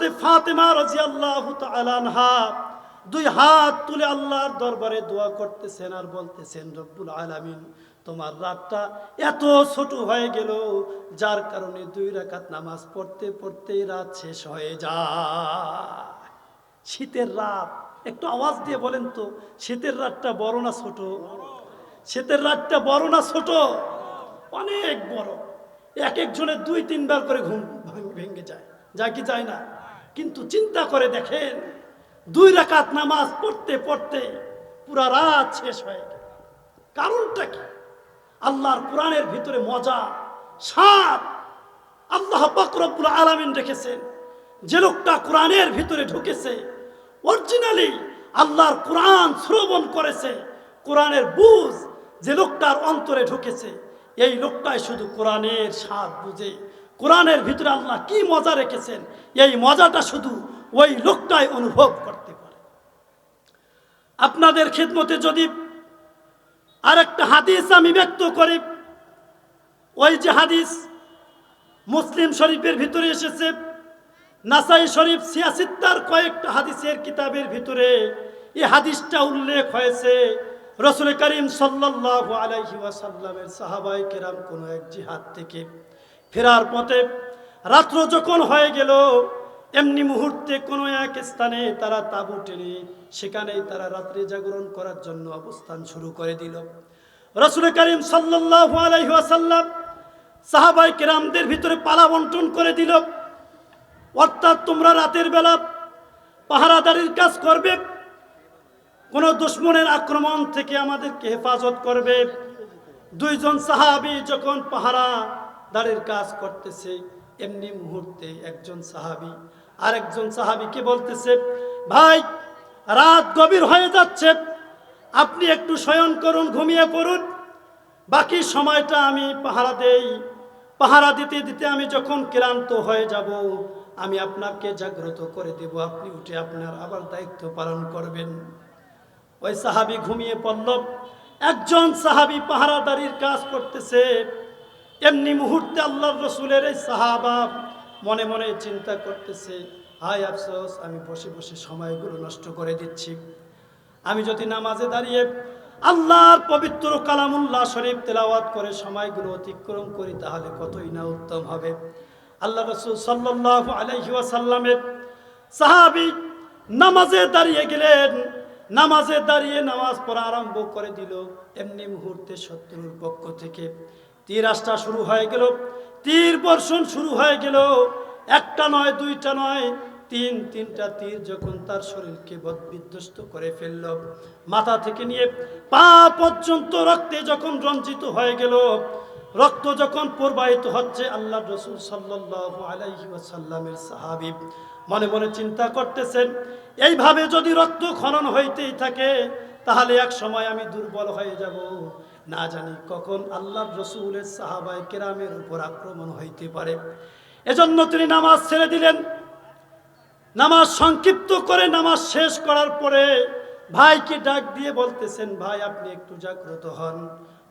হযরতে ফাতেমা রাদিয়াল্লাহু তাআলা আনহা দুই হাত তুলে আল্লাহর দরবারে দোয়া করতেছেন আর বলতেছেন, রব্বুল আলামিন, তোমার রাতটা এত ছোট হয়ে গেল যার কারণে 2 রাকাত নামাজ পড়তে পড়তেই রাত শেষ হয়ে যায়। শীতের রাত, একটু আওয়াজ দিয়ে বলেন তো, শীতের রাতটা বড় না ছোট? শীতের রাতটা বড় না ছোট? অনেক বড়। এক একজনের 2-3 বার করে ঘুম ভেঙে যায়, যা কি যায় না? কিন্তু চিন্তা করে দেখেন, 2 রাকাত নামাজ পড়তে পড়তে পুরা রাত শেষ হয়ে গেল। কারণটা কি? আল্লাহর কোরআনের ভিতরে মজা, স্বাদ আল্লাহ পাক রব্বুল আলামিন রেখেছেন। যে লোকটা কোরআনের ভিতরে ঢুকেছে, অরিজিনালি আল্লাহর কোরআন শ্রবণ করেছে, কোরআনের বুঝ যে লোকটার অন্তরে ঢুকেছে, এই লোকটাই শুধু কোরআনের স্বাদ বুঝে। কোরআনের ভিতরে আল্লাহ কি মজা রেখেছেন, এই মজাটা শুধু ওই লোকটাই অনুভব করতে পারে। আপনাদের খিদমতে যদি আরেকটা হাদিস আমি ব্যক্ত করি, ওই যে হাদিস মুসলিম শরীফের ভিতরে এসেছে, নাসাই শরীফ, সিয়াসিত্তার কয়েকটা হাদিসের কিতাবের ভিতরে এই হাদিসটা উল্লেখ হয়েছে। রাসূল করিম সাল্লাল্লাহু আলাইহি ওয়াসাল্লামের সাহাবায়ে কেরাম কোনো এক জিহাদ থেকে ফেরার পথে রাত্র যখন হয়ে গেল, এমনি মুহূর্তে কোনো এক স্থানে তারা তাঁবু টেনে সেখানেই তারা রাত্রি জাগরণ করার জন্য অবস্থান শুরু করে দিল। রাসূল করিম সাল্লাল্লাহু আলাইহি ওয়াসাল্লাম সাহাবায়ে কেরামদের ভিতরে পালা বন্টন করে দিল, অর্থাৎ তোমরা রাতের বেলা পাহারাদারির কাজ করবে, কোন দুশমনের আক্রমণ থেকে আমাদেরকে হেফাজত করবে। 2 জন সাহাবী যখন পাহারাদারির কাজ করতেছে, এমনি মুহূর্তে একজন সাহাবী আরেকজন সাহাবীকে বলতেছে, ভাই, রাত গভীর হয়ে যাচ্ছে, আপনি একটু শয়ন করুন, ঘুমিয়ে পড়ুন, বাকি সময়টা আমি পাহারা দেই। পাহারা দিতে দিতে আমি যখন ক্লান্ত হয়ে যাব, আমি আপনাকে জাগ্রত করে দেব, আপনি উঠে আপনার আবার দায়িত্ব পালন করবেন। ওই সাহাবী ঘুমিয়ে পড়ল। একজন সাহাবী পাহারাদারির কাজ করতেছে। এমনি মুহূর্তে আল্লাহর রাসূলের এই সাহাবা মনে মনে চিন্তা করতেছে, হায় আফসোস, আমি বসে বসে সময়গুলো নষ্ট করে দিচ্ছি। আমি যদি নামাজে দাঁড়িয়ে আল্লাহর পবিত্র কালামুল্লাহ শরীফ তেলাওয়াত করে সময়গুলো অতিক্রম করি, তাহলে কতই না উত্তম হবে। আল্লাহ রাসূল সাল্লাল্লাহু আলাইহি ওয়াসাল্লামের সাহাবী নামাজে দাঁড়িয়ে গেলেন। নামাজে দাঁড়িয়ে নামাজ পড়া আরম্ভ করে দিল। এমনি মুহূর্তে শত্রুর পক্ষ থেকে তীর আসা শুরু হয়ে গেল, তীর বর্ষণ শুরু হয়ে গেল। একটা নয়, দুইটা নয়, তিনটা তীর যখন তার শরীরকে বিধ্বস্ত করে ফেলল, মাথা থেকে নিয়ে পা পর্যন্ত রক্তে যখন রঞ্জিত হয়ে গেল, রক্ত যখন প্রবাহিত হচ্ছে, আল্লাহর রাসূল সাল্লাল্লাহু আলাইহি ওয়াসাল্লামের সাহাবী মনে মনে চিন্তা করতেছেন, এইভাবে যদি রক্ত খনন হইতেই থাকে, তাহলে এক সময় আমি দুর্বল হয়ে যাব, না জানি কখন আল্লাহর রাসূলের সাহাবায়ে কেরামের উপর আক্রমণ হইতে পারে। এজন্য তিনি নামাজ ছেড়ে দিলেন। নামাজ সংক্ষিপ্ত করে নামাজ শেষ করার পরে ভাইকে ডাক দিয়ে বলতেছেন, ভাই, আপনি একটু জাগ্রত হন।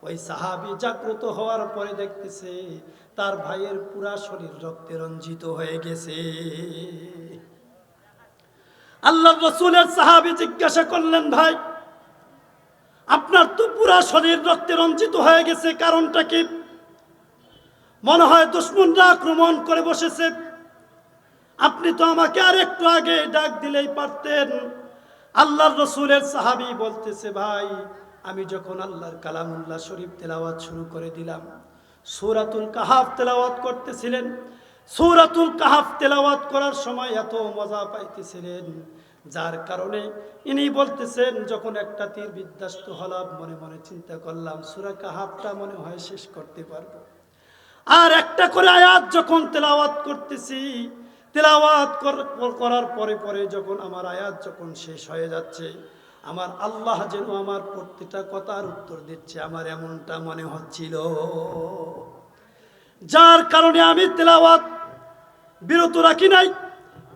ওই সাহাবী জাগ্রত হওয়ার পরে দেখতেছে তার ভাইয়ের পুরা শরীর রক্তে রঞ্জিত হয়ে গেছে। আল্লাহর রাসূলের সাহাবী জিজ্ঞাসা করলেন, ভাই, আপনার তো পুরা শরীর রক্তে রঞ্জিত হয়ে গেছে, কারণটা কি? মনে হয় দুশমনরা আক্রমণ করে বসেছে। আপনি তো আমাকে আর একটু আগে ডাক দিলেই পারতেন। আল্লাহর রাসূলের সাহাবী বলতেছে, ভাই, আমি যখন আল্লাহর কালামুল্লাহ শরীফ তেলাওয়াত শুরু করে দিলাম, সূরাতুল কাহাফ তেলাওয়াত করতেছিলেন। সূরাতুল কাহাফ তেলাওয়াত করার সময় এত মজা পাইতেছিলেন, যার কারণে ইনি বলতেছেন, যখন একটা তীর বিধ্বস্ত হলাম, মনে মনে চিন্তা করলাম সূরা কাহাফটা মনে হয় শেষ করতে পারবো। আর একটা করে আয়াত যখন তেলাওয়াত করতেছি, তেলাওয়াত করার পরে পরে যখন আমার আয়াত যখন শেষ হয়ে যাচ্ছে, আমার আল্লাহ যেন আমার প্রত্যেকটা কথার উত্তর দিচ্ছে, আমার এমনটা মনে হচ্ছিল। যার কারণে আমি তেলাওয়াত বিরত রাখি নাই,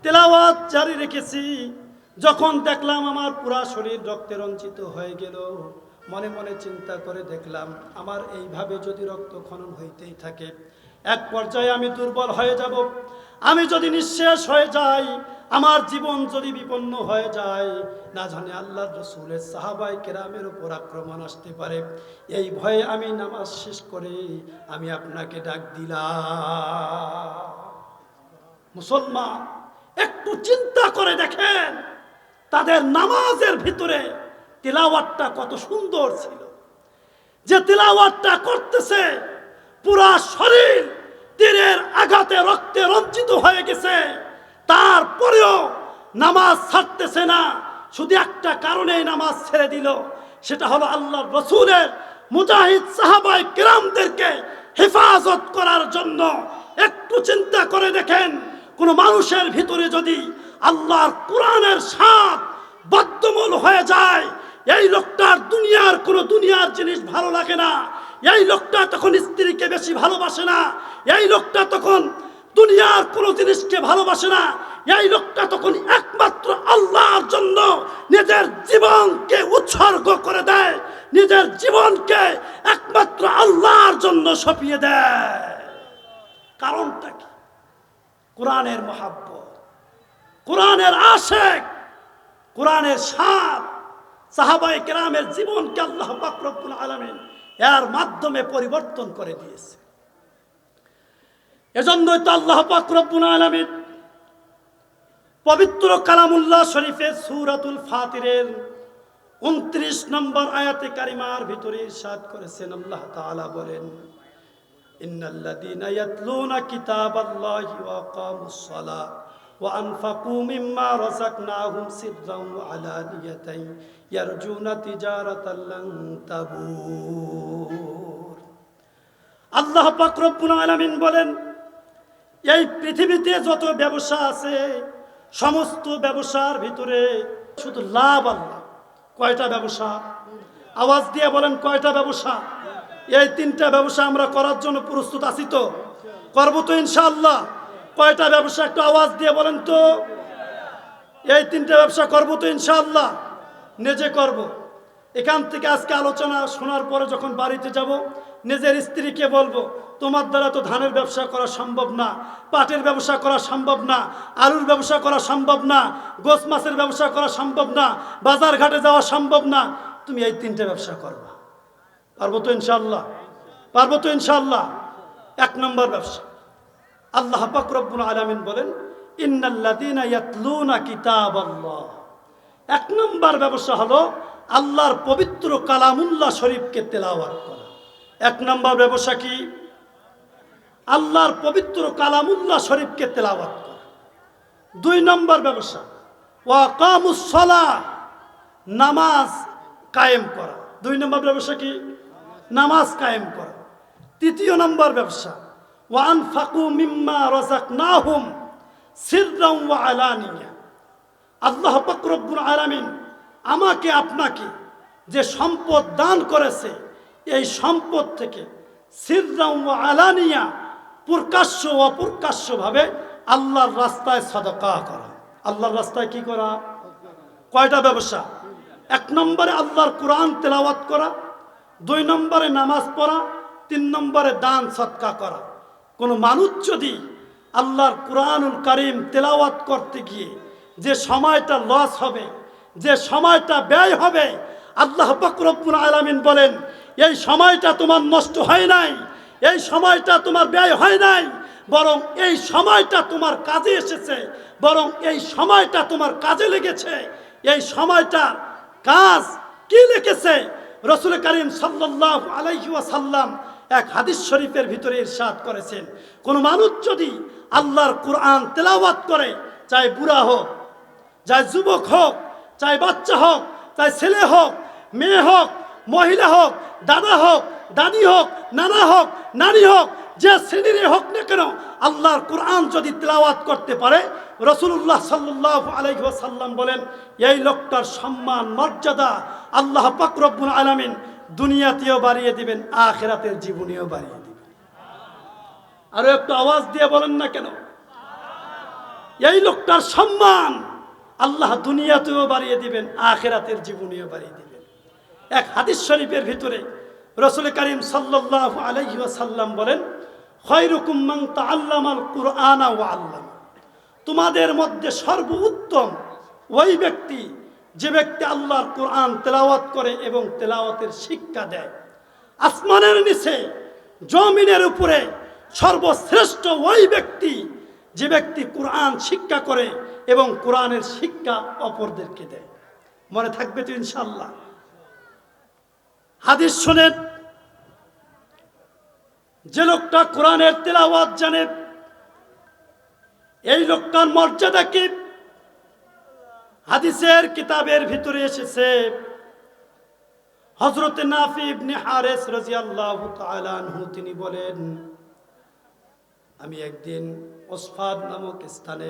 তেলাওয়াত জারি রেখেছি। যখন দেখলাম আমার পুরা শরীর রক্তে রঞ্জিত হয়ে গেল, মনে মনে চিন্তা করে দেখলাম, আমার এইভাবে যদি রক্ত খনন হইতেই থাকে, এক পর্যায়ে আমি দুর্বল হয়ে যাব। আমি যদি নিঃশেষ হয়ে যাই, আমার জীবন যদি বিপন্ন হয়ে যায়, না জানে আল্লাহর রাসূলের সাহাবায়ে কেরামের উপর আক্রমণ আসতে পারে। এই ভয়ে আমি নামাজ শেষ করে আমি আপনাকে ডাক দিলাম। মুসলমান, একটু চিন্তা করে দেখেন তাদের নামাজের ভিতরে তিলাওয়াতটা কত সুন্দর ছিল। যে তিলাওয়াতটা করতেছে পুরা শরীর তীরের আঘাতে রক্তে রঞ্জিত হয়ে গেছে, তারপরেও নামাজ ছাড়তেছে না। শুধু একটা কারণেই নামাজ ছেড়ে দিল, সেটা হলো আল্লাহর রাসূলের মুজাহিদ সাহাবায়ে কেরামদেরকে হেফাজত করার জন্য। একটু চিন্তা করে দেখেন, কোন মানুষের ভিতরে যদি আল্লাহর কোরআনের স্বাদ বদ্ধমূল হয়ে যায়, এই লোকটার দুনিয়ার কোনো দুনিয়ার জিনিস ভালো লাগে না, এই লোকটা তখন স্ত্রীকে বেশি ভালোবাসে না, এই লোকটা তখন দুনিয়ার কোনো জিনিসকে ভালোবাসে না, এই লোকটা তখন একমাত্র আল্লাহর জন্য নিজের জীবনকে উৎসর্গ করে দেয়, নিজের জীবনকে একমাত্র আল্লাহর জন্য সঁপিয়ে দেয়। কারণটা কি? কোরআনের মহাব্বত, কোরআনের আশেক, কোরআনের স্বাদ। সাহাবায়ে কেরামের জীবনকে আল্লাহ পাক রব্বুল আলামিন এর মাধ্যমে পরিবর্তন করে দিয়েছে। এজন্যই তো আল্লাহ পাক রব্বুল আলামিন পবিত্র কালামুল্লাহ শরীফে সূরাতুল ফাতিরের 29 নম্বর আয়াতে কারিমার ভিতরে ইরশাদ করেছেন। আল্লাহ তাআলা বলেন, ইন্নাল্লাযীনা ইয়াতলুনা কিতাবাল্লাহি ওয়া আকামুস সালাহ ওয়া আনফাকু মিম্মা রাযাকনাহুম সিররান ওয়া আলানিয়াতান ইয়ারজুনা তিজারাতান লান তাবুর। আল্লাহ পাক রব্বুল আলামিন বলেন, এই পৃথিবীতে যত ব্যবসা আছে, সমস্ত ব্যবসার ভিতরে শুধু লাভ আর লাভ। কয়টা ব্যবসা? আওয়াজ দিয়ে বলেন, কয়টা ব্যবসা? এই 3টা ব্যবসা আমরা করার জন্য প্রস্তুত আছি তো? করবো তো ইনশাআল্লাহ। কয়টা ব্যবসা একটু আওয়াজ দিয়ে বলেন তো? এই 3টা ব্যবসা করবো তো ইনশাআল্লাহ? নিজে করব। এখান থেকে আজকে আলোচনা শোনার পরে যখন বাড়িতে যাব, নিজের স্ত্রীকে বলবো, তোমার দ্বারা তো ধানের ব্যবসা করা সম্ভব না, পাটের ব্যবসা করা সম্ভব না, আলুর ব্যবসা করা সম্ভব না, গোস মাছের ব্যবসা করা সম্ভব না, বাজার ঘাটে যাওয়া সম্ভব না, তুমি এই 3টে ব্যবসা করবা। পারবো তো ইনশাআল্লাহ? পারবো তো ইনশাআল্লাহ? 1 নম্বর ব্যবসা, আল্লাহ পাক রব্বুল আলামিন বলেন, ইন্নাল্লাযীনা ইয়াতলুনা কিতাবাল্লাহ। 1 নম্বর ব্যবসা হলো আল্লাহর পবিত্র কালামুল্লাহ শরীফকে তেলাওয়াত করা। 1 নম্বর ব্যবসা কি? আল্লাহর পবিত্র কালামুল্লাহ শরীফকে তেলাওয়াত করা। 2 নম্বর ব্যবসা ওয়া আকামুস সালাহ, নামাজ কায়েম করা। 2 নম্বর ব্যবসা কি? নামাজ কায়েম করা। 3 নম্বর ব্যবসা ওয়া আনফাকু মিম্মা রাযাকনাহুম সিররান ওয়া আলানিয়া। আল্লাহ পাক রব্বুল আলামিন আমাকে আপনাকে যে সম্পদ দান করেছে, এই সম্পদ থেকে সিররান ওয়া আলানিয়া, প্রকাশ্য ও অপ্রকাশ্যভাবে আল্লাহর রাস্তায় সাদাকা করা। আল্লাহর রাস্তায় কি করা? কয়টা ব্যবসা? 1 নম্বরে আল্লাহর কোরআন তেলাওয়াত করা, 2 নম্বরে নামাজ পড়া, 3 নম্বরে দান সদকা করা। কোন মানুষ যদি আল্লাহর কোরআনুল কারীম তেলাওয়াত করতে গিয়ে যে সময়টা লস হবে, যে সময়টা ব্যয় হবে, আল্লাহ পাক রব্বুল আলামিন বলেন, এই সময়টা তোমার নষ্ট হয় নাই, এই সময়টা তোমার ব্যয় হয় নাই, বরং এই সময়টা তোমার কাজে এসেছে, বরং এই সময়টা তোমার কাজে লেগেছে। এই সময়টার কাজ কি লিখেছে? রাসূল করিম সাল্লাল্লাহু আলাইহি ওয়াসাল্লাম এক হাদিস শরীফের ভিতরে ইরশাদ করেছেন, কোন মানুষ যদি আল্লাহর কোরআন তেলাওয়াত করে, চাই বুড়া হোক, চাই যুবক হোক, চাই বাচ্চা হোক, চাই ছেলে হোক, মেয়ে হোক, মহিলা হোক, দাদা হোক, দাদি হোক, নানা হোক, নারী হোক, যে শ্রেণীর হোক না কেন, আল্লাহর কোরআন যদি তেলাওয়াত করতে পারে, রাসূলুল্লাহ সাল্লাল্লাহু আলাইহি ওয়াসাল্লাম বলেন, এই লোকটার সম্মান মর্যাদা আল্লাহ পাক রব্বুল আলামিন দুনিয়াতেও বাড়িয়ে দিবেন, আখিরাতের জীবনেও বাড়িয়ে দিবেন। আরো একটু আওয়াজ দিয়ে বলেন না কেন? এই লোকটার সম্মান আল্লাহ দুনিয়াতেও বাড়িয়ে দিবেন, আখিরাতের জীবনেও বাড়িয়ে দিবেন। এক হাদিস শরীফের ভিতরে রাসূল করিম সাল্লাল্লাহু আলাইহি ওয়াসাল্লাম বলেন, খায়রুকুম মান তাআল্লামাল কুরআনা ওয়া আল্লামা। তোমাদের মধ্যে সর্বোত্তম ওই ব্যক্তি যে ব্যক্তি আল্লাহর কোরআন তেলাওয়াত করে এবং তেলাওয়াতের শিক্ষা দেয়। আসমানের নিচে জমিনের উপরে সর্বশ্রেষ্ঠ ওই ব্যক্তি যে ব্যক্তি কোরআন শিক্ষা করে এবং কোরআনের শিক্ষা অপরদেরকে দেয়। মনে থাকবে তো ইনশাআল্লাহ। হাদিস শুনেন, যে লোকটা কোরআনের তেলাওয়াত জানে এই লোকটার মর্যাদা কি? হাদিসের কিতাবের ভিতরে এসেছে, হযরত নাফি ইবনে হারিস রাদিয়াল্লাহু তাআলা আনহু তিনি বলেন, আমি একদিন ওসফাদ নামক স্থানে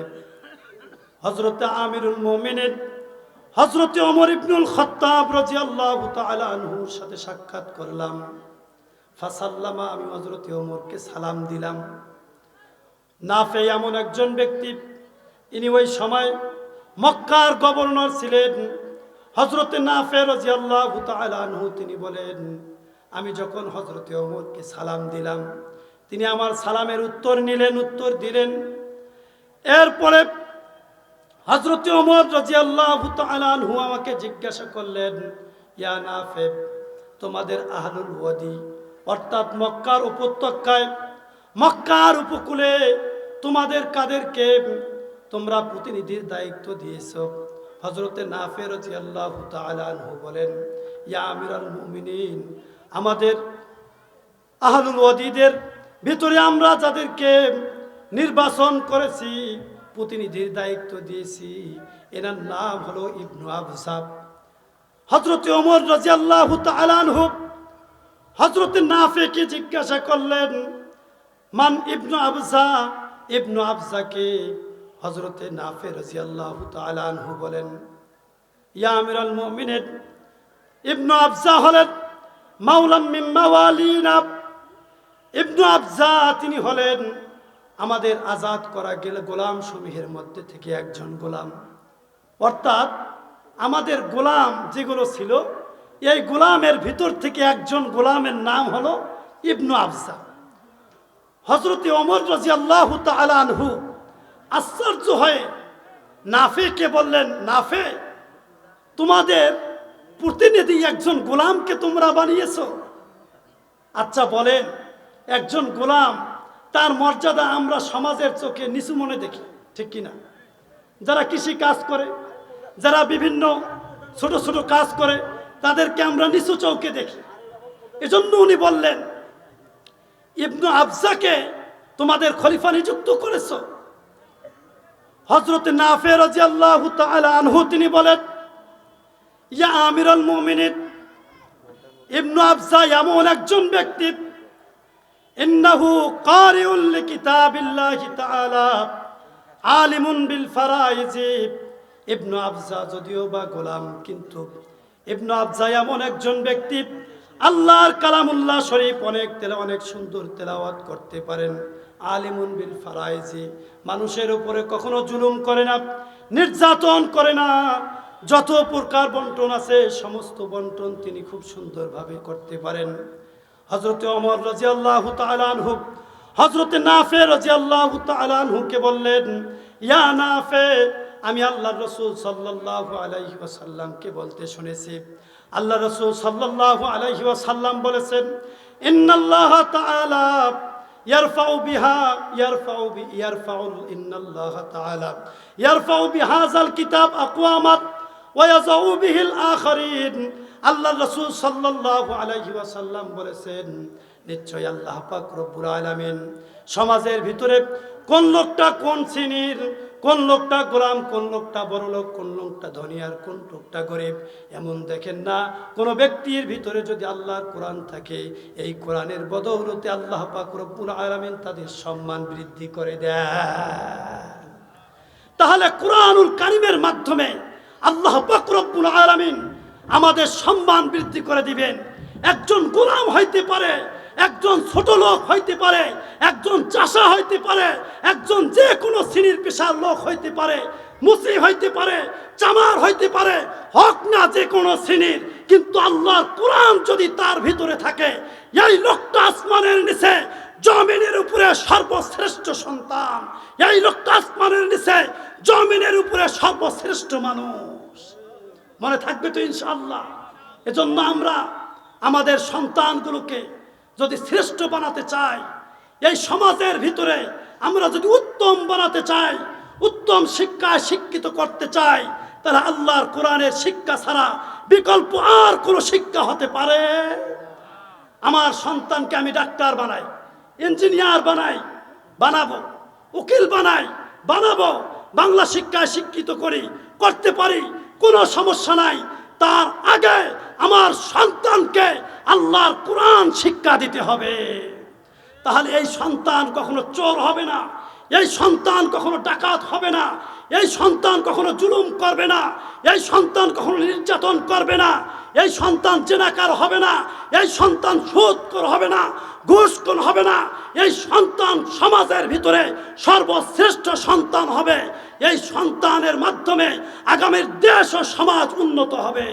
হযরত আমিরুল মুমিনিন হযরত ওমর ইবনুল খাত্তাব রাদিয়াল্লাহু তাআলা আনহুর সাথে সাক্ষাৎ করলাম। ফাসাল্লামা, আমি হযরত ওমরকে সালাম দিলাম। নাফে এমন একজন ব্যক্তি, ইনি ওই সময় মক্কার গভর্নর ছিলেন। হযরত নাফে রাদিয়াল্লাহু তাআলা আনহু তিনি বলেন, আমি যখন হযরত ওমরকে সালাম দিলাম তিনি আমার সালামের উত্তর নিলেন, উত্তর দিলেন। এরপরে হযরত ওমর রাদিয়াল্লাহু তাআলা আনহু আমাকে জিজ্ঞাসা করলেন, ইয়া নাফে, তোমাদের আহলুল ওয়াদি অর্থাৎ মক্কার উপত্যকায়, মক্কার উপকূলে তোমাদের কাদেরকে তোমরা প্রতিনিধির দায়িত্ব দিয়েছো? হযরতে নাফে রাদিয়াল্লাহু তাআলা আনহু বলেন, ইয়া আমিরুল মুমিনিন, আমাদের আহলুল ওয়াদিদের ভিতরে আমরা যাদেরকে নির্বাচন করেছি, প্রতিনিধির দায়িত্ব দিয়েছি, এনার নাম হলো ইবনু আবজা। হযরত ওমর রাদিয়াল্লাহু তাআলা আনহু হযরত নাফেকে জিজ্ঞাসা করলেন, মান ইবনু আবজা? ইবনু আবজাকে? হযরত নাফে রাদিয়াল্লাহু তাআলা আনহু বলেন, ইয়া আমিরুল মুমিনিন, ইবনু আবজা হলেন মাওলাম মিন মাওয়ালিনা। ইবনু আবজা তিনি হলেন আমাদের আজাদ করা গোলাম সমূহের মধ্যে থেকে একজন গোলাম। অর্থাৎ আমাদের গোলাম যেগুলো ছিল, এই গোলামের ভিতর থেকে একজন গোলামের নাম হলো ইবনু আবজা। হযরত ওমর রাদিয়াল্লাহু তাআলা আনহু আশ্চর্য হয়ে নাফেকে বললেন, নাফে, তোমাদের প্রতিনিধি একজন গোলামকে তোমরা বানিয়েছো? আচ্ছা বলেন, একজন গোলাম তার মর্যাদা আমরা সমাজের চোখে নিচু মনে দেখি, ঠিক কিনা? যারা কৃষি কাজ করে, যারা বিভিন্ন ছোট ছোট কাজ করে, তাদেরকে আমরা নিচু চৌকে দেখি। এজন্য উনি বললেন, ইবনু আবজাকে তোমাদের খলিফা নিযুক্ত করেছো। হযরত নাফে রাদিয়াল্লাহু তাআলা আনহু তিনি বলেন, ইয়া আমিরুল মুমিনিন, ইবনু আবজা এমন একজন ব্যক্তি, ইন্নাহু কারিউল লিকিতাবিল্লাহি তাআলা আলিমুন বিল ফারাইজ। ইবনু আবজা যদিও বা গোলাম, কিন্তু ইবনু আবজা এমন একজন ব্যক্তি আল্লাহর কালামুল্লাহ শরীফ অনেক সুন্দর তেলাওয়াত করতে পারেন। আলিমুন বিল ফারাইজ, মানুষের উপরে কখনো জুলুম করে না, নির্যাতন করে না। যত প্রকার বন্টন আছে সমস্ত বন্টন তিনি খুব সুন্দরভাবে করতে পারেন। হযরত ওমর রাদিয়াল্লাহু তাআলা আনহু হযরত নাফে রাদিয়াল্লাহু তাআলা আনহুকে বললেন, ইয়া নাফে, আমি আল্লাহর রাসূল সাল্লাল্লাহু আলাইহি ওয়াসাল্লামকে বলতে শুনেছি, আল্লাহ রাসূল সাল্লাল্লাহু আলাইহি ওয়াসাল্লাম বলেছেন, ইন্নাল্লাহা তাআলা ইয়ারফাউ বিহা ইন্নাল্লাহা তাআলা ইয়ারফাউ বিহাযাল কিতাব আকওয়ামাত ওয়া ইয়াযাউ বিহিল আখারিন। আল্লাহ রাসূল সাল্লাল্লাহু আলাইহি ওয়াসাল্লাম বলেছেন, নিশ্চয় আল্লাহ পাক রব্বুল আলামিন সমাজের ভিতরে কোন লোকটা কোন শ্রেণীর, কোন লোকটা গোলাম, কোন লোকটা বড় লোক, কোন লোকটা ধনী আর কোন লোকটা গরিব, এমন দেখেন না। কোন ব্যক্তির ভিতরে যদি আল্লাহর কোরআন থাকে, এই কোরআনের বদৌলতে আল্লাহ পাক রব্বুল আলামিন তাদের সম্মান বৃদ্ধি করে দেয়। তাহলে কোরআনুল কারীমের মাধ্যমে আল্লাহ পাক রব্বুল আলামিন আমাদের সম্মান বৃদ্ধি করে দিবেন। একজন গোলাম হইতে পারে, একজন ছোট লোক হইতে পারে, একজন চাষা হইতে পারে, একজন যে কোনো শ্রেণীর পেশার লোক হইতে পারে, মুসলিম হইতে পারে, চামার হইতে পারে, হক না যে কোনো শ্রেণীর, কিন্তু আল্লাহর কোরআন যদি তার ভিতরে থাকে, এই লোকটা আসমানের নিচে জমিনের উপরে সর্বশ্রেষ্ঠ সন্তান, এই লোকটা আসমানের নিচে জমিনের উপরে সর্বশ্রেষ্ঠ মানুষ। মনে থাকবে তো ইনশাআল্লাহ? এজন্য আমরা আমাদের সন্তানগুলোকে যদি শ্রেষ্ঠ বানাতে চাই, এই সমাজের ভিতরে আমরা যদি উত্তম বানাতে চাই, উত্তম শিক্ষায় শিক্ষিত করতে চাই, তাহলে আল্লাহর কোরআনের শিক্ষা ছাড়া বিকল্প আর কোনো শিক্ষা হতে পারে? আমার সন্তানকে আমি ডাক্তার বানাই, ইঞ্জিনিয়ার বানাই, বানাবো, উকিল বানাই, বানাবো, বাংলা শিক্ষায় শিক্ষিত করি, করতে পারি, কোনো সমস্যা নাই। তার আগে আমার সন্তানকে আল্লাহর কোরআন শিক্ষা দিতে হবে। তাহলে এই সন্তান কখনো চোর হবে না, এই সন্তান কখনো ডাকাত হবে না, এই সন্তান কখনো জুলুম করবে না, এই সন্তান কখনো নির্যাতন করবে না, এই সন্তান জেনাকার হবে না, এই সন্তান সুদখোর হবে না, ঘুষখোর হবে না, এই সন্তান সমাজের ভিতরে সর্বশ্রেষ্ঠ সন্তান হবে। এই সন্তানের মাধ্যমে আগামীর দেশ ও সমাজ উন্নত হবে।